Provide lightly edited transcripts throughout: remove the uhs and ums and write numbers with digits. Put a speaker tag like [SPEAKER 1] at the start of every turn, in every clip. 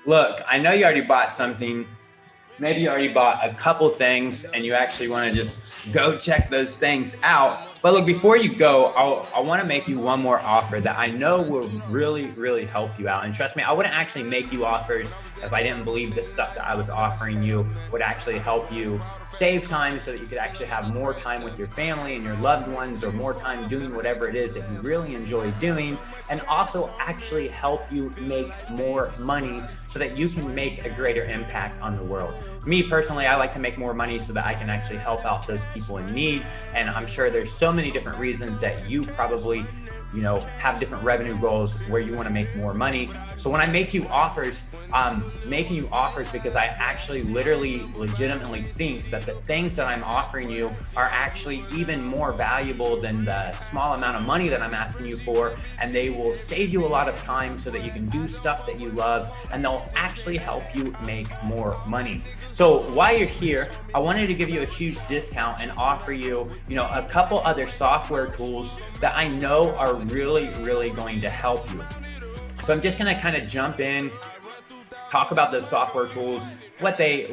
[SPEAKER 1] look, I know you already bought something. Maybe you already bought a couple things and you actually want to just go check those things out. But look, before you go, I want to make you one more offer that I know will really, really help you out. And trust me, I wouldn't actually make you offers if I didn't believe the stuff that I was offering you would actually help you save time so that you could actually have more time with your family and your loved ones, or more time doing whatever it is that you really enjoy doing, and also actually help you make more money so that you can make a greater impact on the world. Me personally, I like to make more money so that I can actually help out those people in need. And I'm sure there's so many different reasons that you probably, have different revenue goals where you want to make more money. So when I make you offers, I'm making you offers because I actually legitimately think that the things that I'm offering you are actually even more valuable than the small amount of money that I'm asking you for. And they will save you a lot of time so that you can do stuff that you love, and they'll actually help you make more money. So while you're here, I wanted to give you a huge discount and offer you, a couple other software tools that I know are really, really going to help you. So I'm just going to kind of jump in, talk about those software tools, what they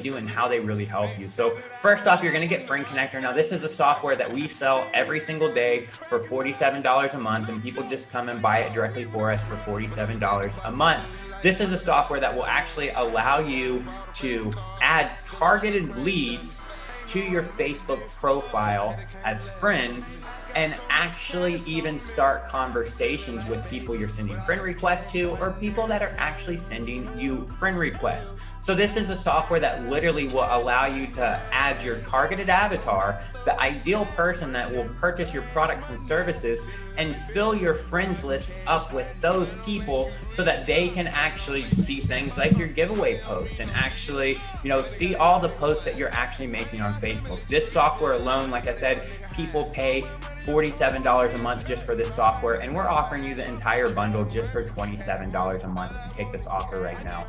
[SPEAKER 1] do and how they really help you. So first off, you're going to get Friend Connector. Now, this is a software that we sell every single day for $47 a month, and people just come and buy it directly for us for $47 a month. This is a software that will actually allow you to add targeted leads to your Facebook profile as friends, and actually even start conversations with people you're sending friend requests to, or people that are actually sending you friend requests. So this is a software that literally will allow you to add your targeted avatar, the ideal person that will purchase your products and services, and fill your friends list up with those people so that they can actually see things like your giveaway post and actually, see all the posts that you're actually making on Facebook. This software alone, like I said, people pay $47 a month just for this software, and we're offering you the entire bundle just for $27 a month if you take this offer right now.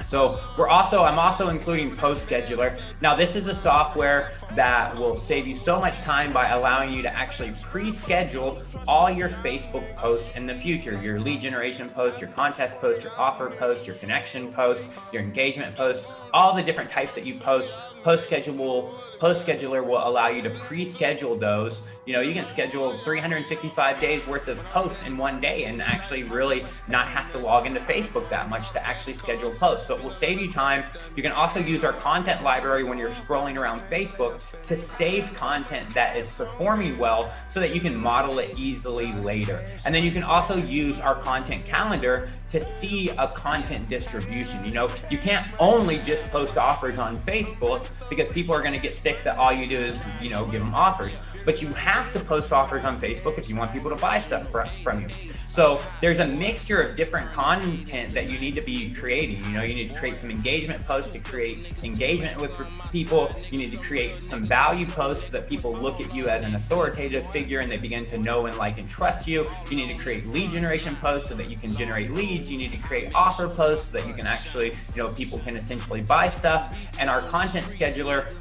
[SPEAKER 1] So I'm also including Post Scheduler. Now, this is a software that will save you so much time by allowing you to actually pre-schedule all your Facebook posts in the future. Your lead generation post, your contest post, your offer post, your connection post, your engagement post, all the different types that you post. Post Scheduler will allow you to pre-schedule those. You can schedule 365 days worth of posts in one day and actually really not have to log into Facebook that much to actually schedule posts. So it will save you time. You can also use our content library when you're scrolling around Facebook to save content that is performing well so that you can model it easily later. And then you can also use our content calendar to see a content distribution. You can't only just post offers on Facebook because people are going to get sick that all you do is, give them offers. But you have to post offers on Facebook if you want people to buy stuff from you. So there's a mixture of different content that you need to be creating. You need to create some engagement posts to create engagement with people. You need to create some value posts so that people look at you as an authoritative figure and they begin to know and like and trust you. You need to create lead generation posts so that you can generate leads. You need to create offer posts so that you can actually, people can essentially buy stuff. And our content scheduler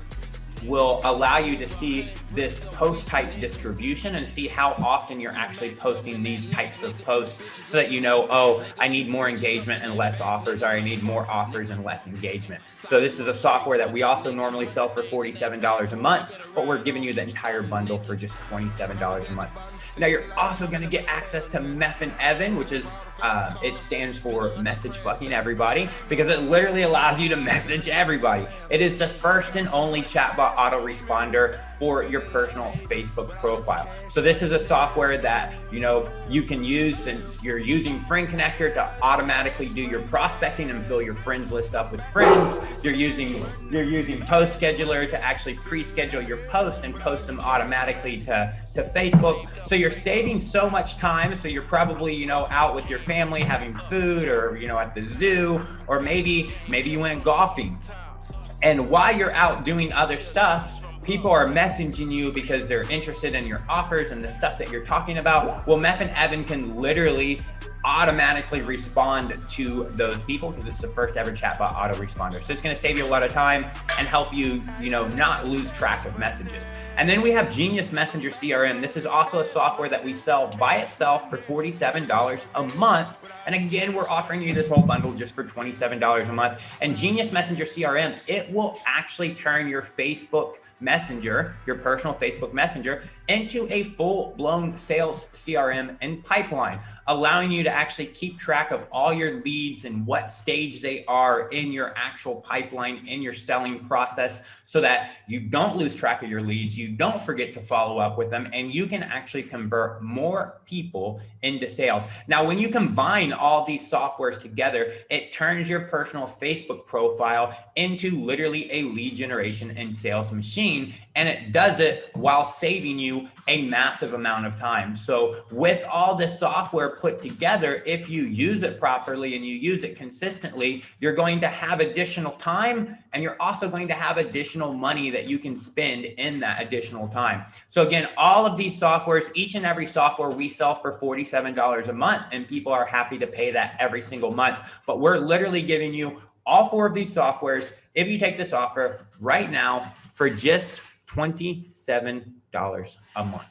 [SPEAKER 1] will allow you to see this post type distribution and see how often you're actually posting these types of posts so that I need more engagement and less offers, or I need more offers and less engagement. So this is a software that we also normally sell for $47 a month, but we're giving you the entire bundle for just $27 a month. Now, you're also going to get access to Meffin Evan, which is, it stands for message fucking everybody, because it literally allows you to message everybody. It is the first and only chatbot autoresponder for your personal Facebook profile. So this is a software that, you can use since you're using Friend Connector to automatically do your prospecting and fill your friends list up with friends. You're using Post Scheduler to actually pre-schedule your post and post them automatically to Facebook. So you're saving so much time. So you're probably, out with your family having food, or, at the zoo, or maybe you went golfing. And while you're out doing other stuff, people are messaging you because they're interested in your offers and the stuff that you're talking about. Well, Meffin Evan can literally automatically respond to those people because it's the first ever chatbot autoresponder. So it's going to save you a lot of time and help you, not lose track of messages. And then we have Genius Messenger CRM. This is also a software that we sell by itself for $47 a month. And again, we're offering you this whole bundle just for $27 a month. And Genius Messenger CRM, it will actually turn your Facebook Messenger, your personal Facebook Messenger, into a full-blown sales CRM and pipeline, allowing you to actually keep track of all your leads and what stage they are in your actual pipeline, in your selling process, so that you don't lose track of your leads, you don't forget to follow up with them, and you can actually convert more people into sales. Now, when you combine all these softwares together, it turns your personal Facebook profile into literally a lead generation and sales machine. And it does it while saving you a massive amount of time. So with all this software put together, if you use it properly and you use it consistently, you're going to have additional time, and you're also going to have additional money that you can spend in that additional time. So again, all of these softwares, each and every software we sell for $47 a month, and people are happy to pay that every single month. But we're literally giving you all 4 of these softwares if you take this offer right now for just $27 a month.